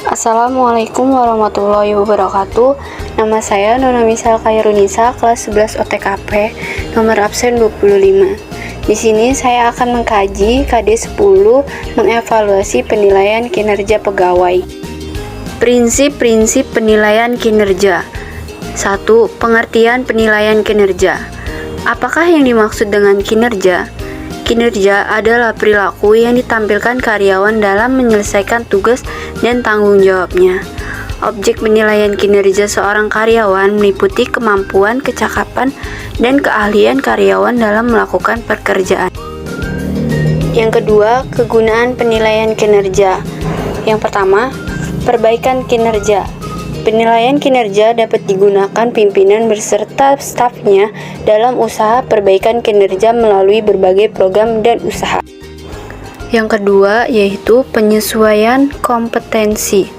Assalamualaikum warahmatullahi wabarakatuh. Nama saya Nona Misal Khairunisa, kelas 11 OTKP, nomor absen 25. Di sini saya akan mengkaji KD 10, mengevaluasi penilaian kinerja pegawai. Prinsip-prinsip penilaian kinerja. 1. Pengertian penilaian kinerja. Apakah yang dimaksud dengan kinerja? Kinerja adalah perilaku yang ditampilkan karyawan dalam menyelesaikan tugas dan tanggung jawabnya. Objek penilaian kinerja seorang karyawan meliputi kemampuan, kecakapan, dan keahlian karyawan dalam melakukan pekerjaan. Yang kedua, kegunaan penilaian kinerja. Yang pertama, perbaikan kinerja. Penilaian kinerja dapat digunakan pimpinan beserta stafnya dalam usaha perbaikan kinerja melalui berbagai program dan usaha. Yang kedua, yaitu penyesuaian kompetensi.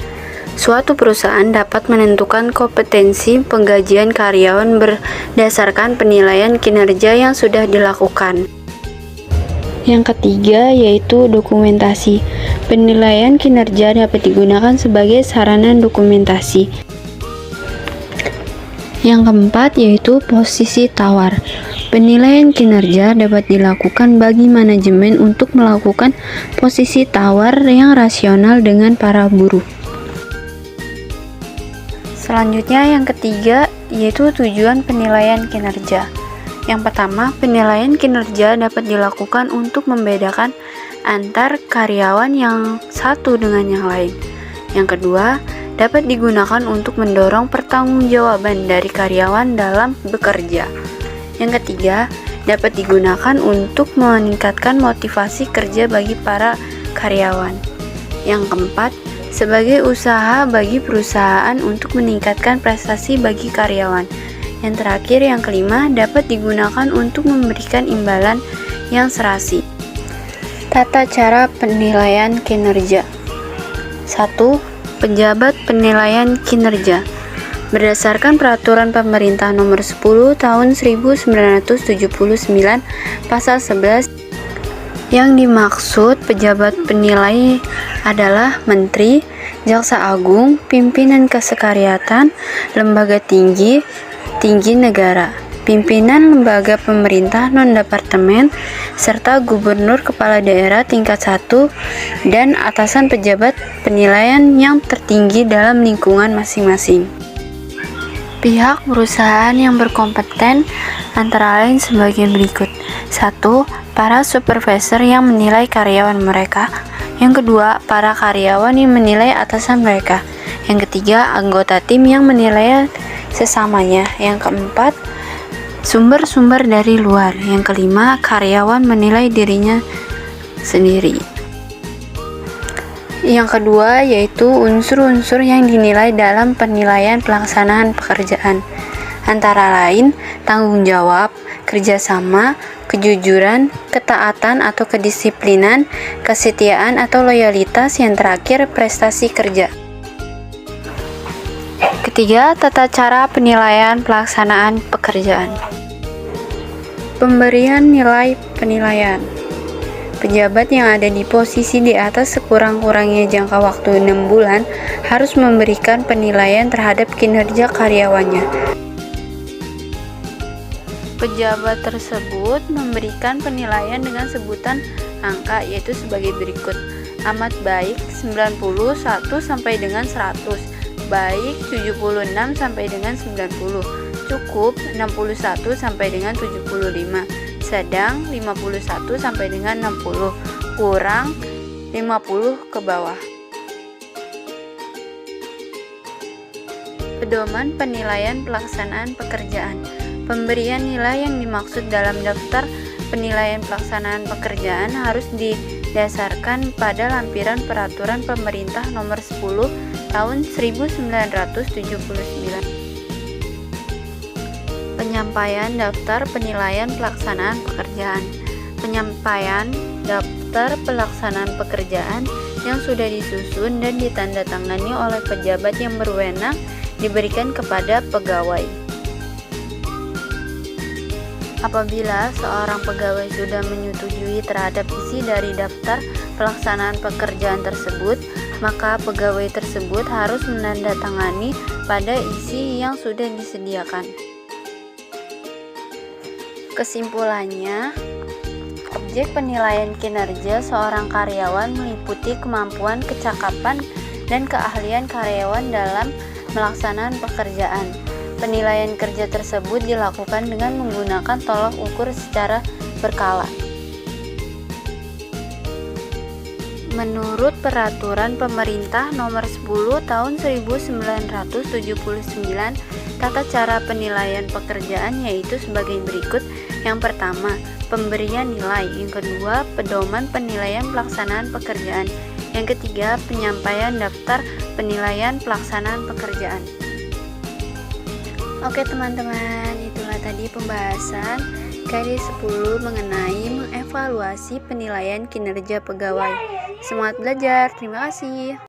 Suatu perusahaan dapat menentukan kompetensi penggajian karyawan berdasarkan penilaian kinerja yang sudah dilakukan. Yang ketiga, yaitu dokumentasi. Penilaian kinerja dapat digunakan sebagai sarana dokumentasi. Yang keempat, yaitu posisi tawar. Penilaian kinerja dapat dilakukan bagi manajemen untuk melakukan posisi tawar yang rasional dengan para buruh. Selanjutnya, yang ketiga, yaitu tujuan penilaian kinerja. Yang pertama, penilaian kinerja dapat dilakukan untuk membedakan antar karyawan yang satu dengan yang lain. Yang kedua, dapat digunakan untuk mendorong pertanggungjawaban dari karyawan dalam bekerja. Yang ketiga, dapat digunakan untuk meningkatkan motivasi kerja bagi para karyawan. Yang keempat, sebagai usaha bagi perusahaan untuk meningkatkan prestasi bagi karyawan. Yang terakhir, yang kelima, dapat digunakan untuk memberikan imbalan yang serasi. Tata cara penilaian kinerja. 1. Pejabat penilaian kinerja. Berdasarkan peraturan pemerintah nomor 10 tahun 1979 pasal 11, yang dimaksud pejabat penilai adalah menteri, jaksa agung, pimpinan kesekretariatan, lembaga tinggi negara, pimpinan lembaga pemerintah non-departemen, serta gubernur kepala daerah tingkat 1 dan atasan pejabat penilaian yang tertinggi dalam lingkungan masing-masing. Pihak perusahaan yang berkompeten antara lain sebagai berikut. 1. Para supervisor yang menilai karyawan mereka. Yang kedua, para karyawan yang menilai atasan mereka. Yang ketiga, anggota tim yang menilai sesamanya. Yang keempat, sumber-sumber dari luar. Yang kelima, karyawan menilai dirinya sendiri. Yang kedua, yaitu unsur-unsur yang dinilai dalam penilaian pelaksanaan pekerjaan, antara lain tanggung jawab, kerjasama, kejujuran, ketaatan atau kedisiplinan, kesetiaan atau loyalitas, yang terakhir prestasi kerja. Ketiga, tata cara penilaian pelaksanaan pekerjaan. Pemberian nilai penilaian. Pejabat yang ada di posisi di atas sekurang-kurangnya jangka waktu 6 bulan harus memberikan penilaian terhadap kinerja karyawannya. Pejabat tersebut memberikan penilaian dengan sebutan angka, yaitu sebagai berikut: amat baik 91 sampai dengan 100, baik 76 sampai dengan 90, cukup 61 sampai dengan 75, sedang 51 sampai dengan 60, kurang 50 ke bawah. Pedoman penilaian pelaksanaan pekerjaan. Pemberian nilai yang dimaksud dalam daftar penilaian pelaksanaan pekerjaan harus didasarkan pada lampiran peraturan pemerintah nomor 10 tahun 1979. Penyampaian daftar penilaian pelaksanaan pekerjaan. Penyampaian daftar pelaksanaan pekerjaan yang sudah disusun dan ditandatangani oleh pejabat yang berwenang diberikan kepada pegawai. Apabila seorang pegawai sudah menyetujui terhadap isi dari daftar pelaksanaan pekerjaan tersebut, maka pegawai tersebut harus menandatangani pada isi yang sudah disediakan. Kesimpulannya, objek penilaian kinerja seorang karyawan meliputi kemampuan, kecakapan, dan keahlian karyawan dalam melaksanakan pekerjaan. Penilaian kerja tersebut dilakukan dengan menggunakan tolak ukur secara berkala. Menurut Peraturan Pemerintah Nomor 10 Tahun 1979, tata cara penilaian pekerjaan yaitu sebagai berikut. Yang pertama, pemberian nilai. Yang kedua, pedoman penilaian pelaksanaan pekerjaan. Yang ketiga, penyampaian daftar penilaian pelaksanaan pekerjaan. Oke teman-teman, itulah tadi pembahasan KD10 mengenai mengevaluasi penilaian kinerja pegawai. Semangat belajar, terima kasih.